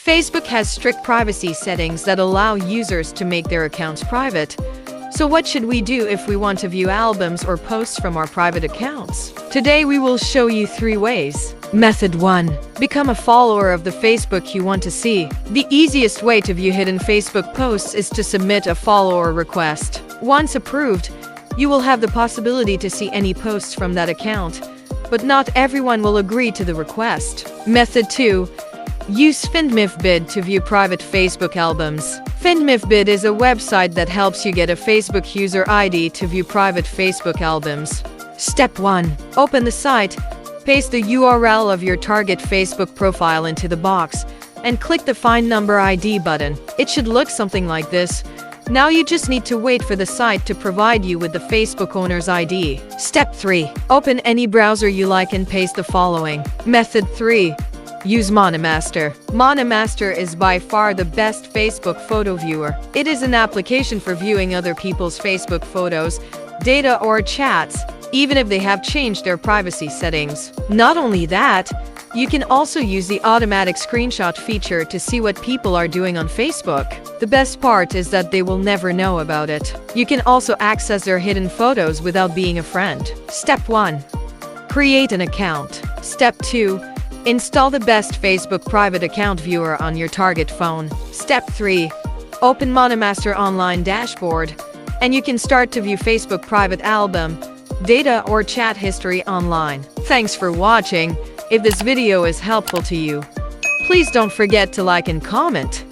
Facebook has strict privacy settings that allow users to make their accounts private. So what should we do if we want to view albums or posts from our private accounts? Today we will show you 3 ways. Method 1. Become a follower of the Facebook you want to see. The easiest way to view hidden Facebook posts is to submit a follower request. Once approved, you will have the possibility to see any posts from that account, but not everyone will agree to the request. Method 2. Use FindMyFBid to view private Facebook albums. FindMyFBid is a website that helps you get a Facebook user ID to view private Facebook albums. Step 1. Open the site, paste the URL of your target Facebook profile into the box, and click the Find Number ID button. It should look something like this. Now you just need to wait for the site to provide you with the Facebook owner's ID. Step 3. Open any browser you like and paste the following. Method 3. Use MoniMaster. MoniMaster is by far the best Facebook photo viewer. It is an application for viewing other people's Facebook photos, data, or chats, even if they have changed their privacy settings. Not only that, you can also use the automatic screenshot feature to see what people are doing on Facebook. The best part is that they will never know about it. You can also access their hidden photos without being a friend. Step 1. Create an account. Step 2. Install the best Facebook private account viewer on your target phone. Step 3. Open MoniMaster online dashboard, and you can start to view Facebook private album, data, or chat history online. Thanks for watching. If this video is helpful to you, please don't forget to like and comment.